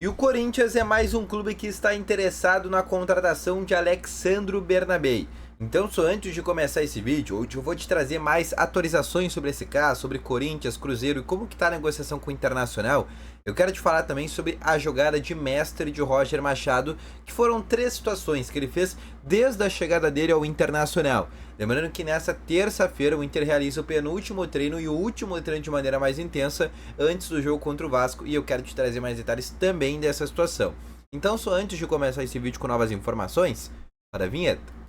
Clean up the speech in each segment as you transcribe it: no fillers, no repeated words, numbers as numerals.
E o Corinthians é mais um clube que está interessado na contratação de Alexandro Bernabei. Então, só antes de começar esse vídeo, hoje eu vou te trazer mais atualizações sobre esse caso, sobre Corinthians, Cruzeiro e como que está a negociação com o Internacional. Eu quero te falar também sobre a jogada de mestre de Roger Machado, que foram 3 situações que ele fez desde a chegada dele ao Internacional. Lembrando que nessa terça-feira o Inter realiza o penúltimo treino e o último treino de maneira mais intensa antes do jogo contra o Vasco, e eu quero te trazer mais detalhes também dessa situação. Então, só antes de começar esse vídeo com novas informações, para a vinheta.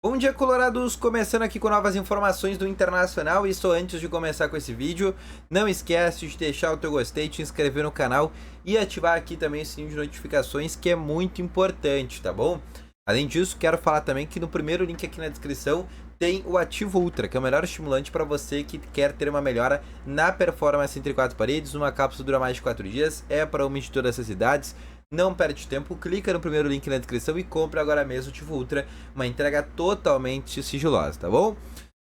Bom dia, colorados! Começando aqui com novas informações do Internacional, e só antes de começar com esse vídeo, não esquece de deixar o teu gostei, te inscrever no canal e ativar aqui também o sininho de notificações, que é muito importante, tá bom? Além disso, quero falar também que no primeiro link aqui na descrição tem o Ativo Ultra, que é o melhor estimulante para você que quer ter uma melhora na performance entre 4 paredes. Uma cápsula dura mais de 4 dias, é para uma de todas essas idades. Não perde tempo, clica no primeiro link na descrição e compre agora mesmo o Ativo Ultra, uma entrega totalmente sigilosa, tá bom?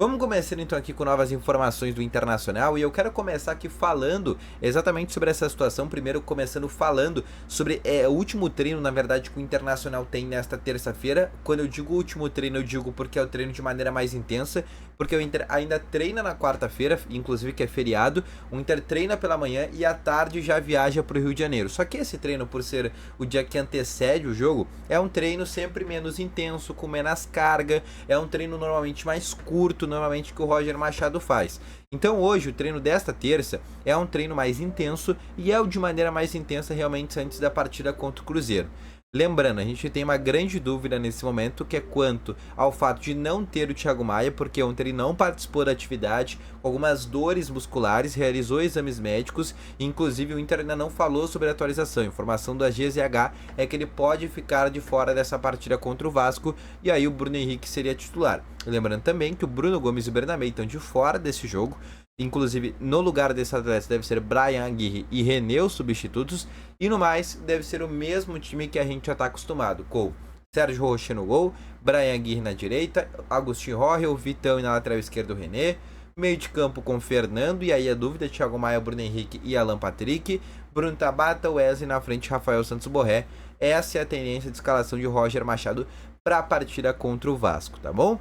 Vamos começando então aqui com novas informações do Internacional, e eu quero começar aqui falando exatamente sobre essa situação. Primeiro começando falando sobre o último treino, na verdade, que o Internacional tem nesta terça-feira. Quando eu digo último treino, eu digo porque é o treino de maneira mais intensa, porque o Inter ainda treina na quarta-feira, inclusive que é feriado. O Inter treina pela manhã e à tarde já viaja para o Rio de Janeiro. Só que esse treino, por ser o dia que antecede o jogo, é um treino sempre menos intenso, com menos carga, é um treino normalmente mais curto, normalmente que o Roger Machado faz. Então hoje o treino desta terça é um treino mais intenso, e é o de maneira mais intensa realmente antes da partida contra o Cruzeiro. Lembrando, a gente tem uma grande dúvida nesse momento, que é quanto ao fato de não ter o Thiago Maia, porque ontem ele não participou da atividade, com algumas dores musculares, realizou exames médicos, e inclusive o Inter ainda não falou sobre a atualização. A informação da GZH é que ele pode ficar de fora dessa partida contra o Vasco, e aí o Bruno Henrique seria titular. Lembrando também que o Bruno Gomes e o Bernabei estão de fora desse jogo. Inclusive, no lugar desse atleta deve ser Brian Aguirre e René os substitutos. E no mais, deve ser o mesmo time que a gente já está acostumado, com Sérgio Rocher no gol, Brian Aguirre na direita, Agustin Rorre, Vitão, e na lateral esquerda o René. Meio de campo com Fernando, e aí a dúvida: Thiago Maia, Bruno Henrique e Alan Patrick. Bruno Tabata, Wesley na frente, Rafael Santos Borré. Essa é a tendência de escalação de Roger Machado para a partida contra o Vasco, tá bom?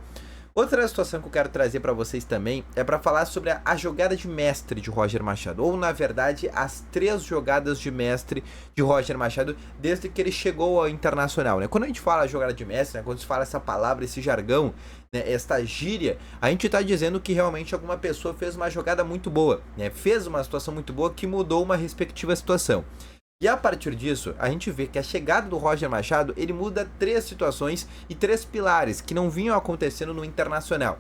Outra situação que eu quero trazer para vocês também é para falar sobre a jogada de mestre de Roger Machado, ou na verdade as 3 jogadas de mestre de Roger Machado desde que ele chegou ao Internacional, né? Quando a gente fala jogada de mestre, né, quando se fala essa palavra, esse jargão, né, esta gíria, a gente está dizendo que realmente alguma pessoa fez uma jogada muito boa, né? Fez uma situação muito boa que mudou uma respectiva situação. E a partir disso, a gente vê que a chegada do Roger Machado, ele muda 3 situações e 3 pilares que não vinham acontecendo no Internacional.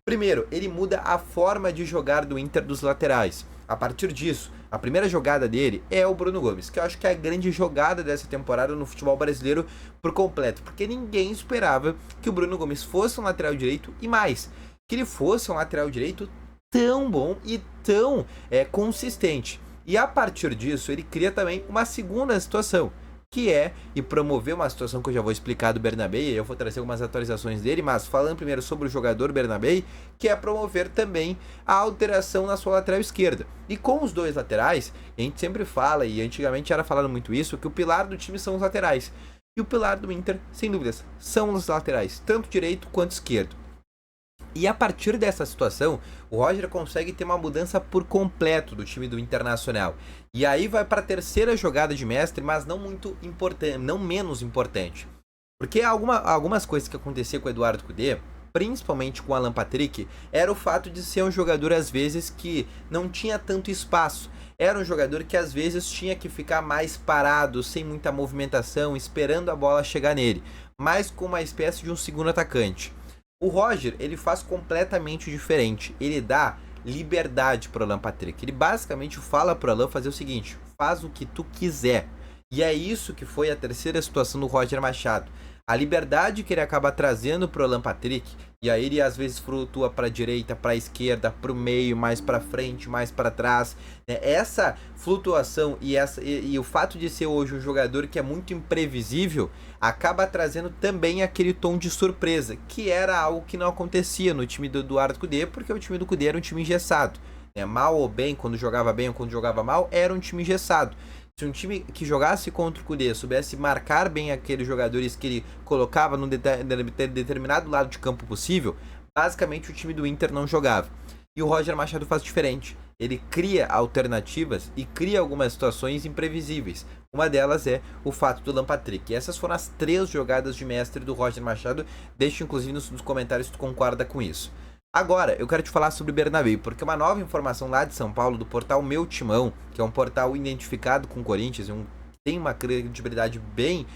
Primeiro, ele muda a forma de jogar do Inter dos laterais. A partir disso, a primeira jogada dele é o Bruno Gomes, que eu acho que é a grande jogada dessa temporada no futebol brasileiro por completo, porque ninguém esperava que o Bruno Gomes fosse um lateral direito, e mais, que ele fosse um lateral direito tão bom e tão consistente. E a partir disso, ele cria também uma segunda situação, que é, e promover uma situação que eu já vou explicar do Bernabei, eu vou trazer algumas atualizações dele, mas falando primeiro sobre o jogador Bernabei, que é promover também a alteração na sua lateral esquerda. E com os 2 laterais, a gente sempre fala, e antigamente era falado muito isso, que o pilar do time são os laterais. E o pilar do Inter, sem dúvidas, são os laterais, tanto direito quanto esquerdo. E a partir dessa situação, o Roger consegue ter uma mudança por completo do time do Internacional. E aí vai para a terceira jogada de mestre, mas não muito importante, não menos importante. Porque algumas coisas que aconteciam com o Eduardo Cudê, principalmente com o Alan Patrick, era o fato de ser um jogador às vezes que não tinha tanto espaço. Era um jogador que às vezes tinha que ficar mais parado, sem muita movimentação, esperando a bola chegar nele, mais com uma espécie de um segundo atacante. O Roger, ele faz completamente diferente. Ele dá liberdade para o Alan Patrick. Ele basicamente fala para o Alan fazer o seguinte: faz o que tu quiser. E é isso que foi a terceira situação do Roger Machado. A liberdade que ele acaba trazendo para o Alan Patrick, E aí ele às vezes flutua para a direita, para a esquerda, para o meio, mais para frente, mais para trás, né? Essa flutuação e o fato de ser hoje um jogador que é muito imprevisível acaba trazendo também aquele tom de surpresa, que era algo que não acontecia no time do Eduardo Cudê, porque o time do Cudê era um time engessado, né? Mal ou bem, quando jogava bem ou quando jogava mal, era um time engessado. Se um time que jogasse contra o Cudê soubesse marcar bem aqueles jogadores que ele colocava num determinado lado de campo possível, basicamente o time do Inter não jogava. E o Roger Machado faz diferente. Ele cria alternativas e cria algumas situações imprevisíveis. Uma delas é o fato do Lampatrick. E essas foram as 3 jogadas de mestre do Roger Machado. Deixa inclusive nos comentários se tu concorda com isso. Agora, eu quero te falar sobre o Bernabéu, porque uma nova informação lá de São Paulo, do portal Meu Timão, que é um portal identificado com o Corinthians, tem uma credibilidade bem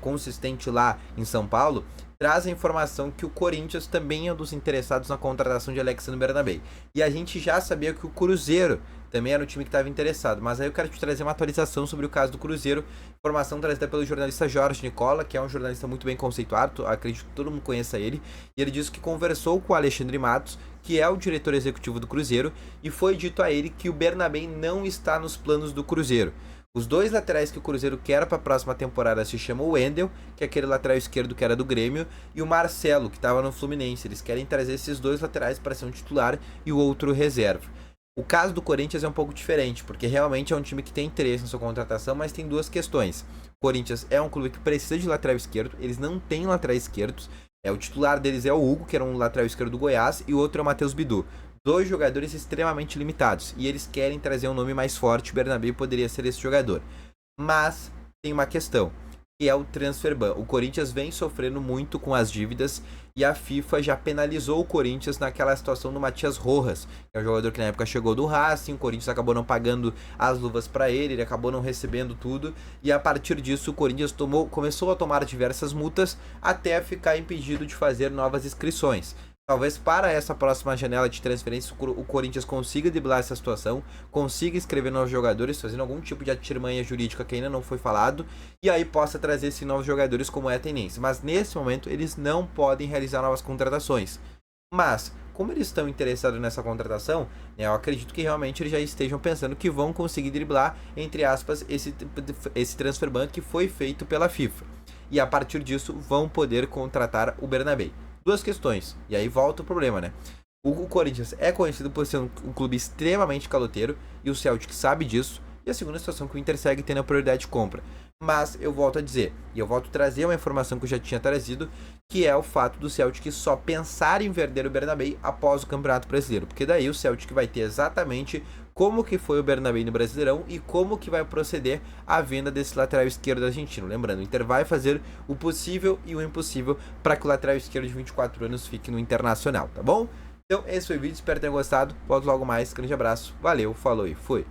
consistente lá em São Paulo, traz a informação que o Corinthians também é um dos interessados na contratação de Alexandre Bernabéu. E a gente já sabia que o Cruzeiro também era um time que estava interessado, mas aí eu quero te trazer uma atualização sobre o caso do Cruzeiro, informação trazida pelo jornalista Jorge Nicola, que é um jornalista muito bem conceituado, acredito que todo mundo conheça ele, e ele disse que conversou com o Alexandre Matos, que é o diretor executivo do Cruzeiro, e foi dito a ele que o Bernabéu não está nos planos do Cruzeiro. Os 2 laterais que o Cruzeiro quer para a próxima temporada se chamam o Wendel, que é aquele lateral esquerdo que era do Grêmio, e o Marcelo, que estava no Fluminense. Eles querem trazer esses 2 laterais para ser um titular e o outro reserva. O caso do Corinthians é um pouco diferente, porque realmente é um time que tem interesse na sua contratação, mas tem 2 questões. O Corinthians é um clube que precisa de lateral esquerdo, eles não têm laterais esquerdos. O titular deles é o Hugo, que era um lateral esquerdo do Goiás, e o outro é o Matheus Bidu. 2 jogadores extremamente limitados, e eles querem trazer um nome mais forte. O Bernabéu poderia ser esse jogador. Mas tem uma questão, que é o transfer ban. O Corinthians vem sofrendo muito com as dívidas e a FIFA já penalizou o Corinthians naquela situação do Matias Rojas, que é um jogador que na época chegou do Racing. O Corinthians acabou não pagando as luvas para ele acabou não recebendo tudo, e a partir disso o Corinthians começou a tomar diversas multas até ficar impedido de fazer novas inscrições. Talvez para essa próxima janela de transferência o Corinthians consiga driblar essa situação, consiga escrever novos jogadores, fazendo algum tipo de artimanha jurídica que ainda não foi falado, e aí possa trazer esses novos jogadores como é a tendência. Mas nesse momento eles não podem realizar novas contratações. Mas, como eles estão interessados nessa contratação, eu acredito que realmente eles já estejam pensando que vão conseguir driblar, entre aspas, esse transfer ban que foi feito pela FIFA. E a partir disso vão poder contratar o Bernabéu. 2 questões, e aí volta o problema, né? O Corinthians é conhecido por ser um clube extremamente caloteiro, e o Celtic sabe disso, e a segunda situação que o Inter segue tendo a prioridade de compra. Mas eu volto a dizer, e eu volto a trazer uma informação que eu já tinha trazido, que é o fato do Celtic só pensar em vender o Bernabéu após o Campeonato Brasileiro, porque daí o Celtic vai ter exatamente como que foi o Bernabéu no Brasileirão e como que vai proceder a venda desse lateral esquerdo argentino. Lembrando, o Inter vai fazer o possível e o impossível para que o lateral esquerdo de 24 anos fique no Internacional, tá bom? Então esse foi o vídeo, espero que tenham gostado, volto logo mais, grande abraço, valeu, falou e fui!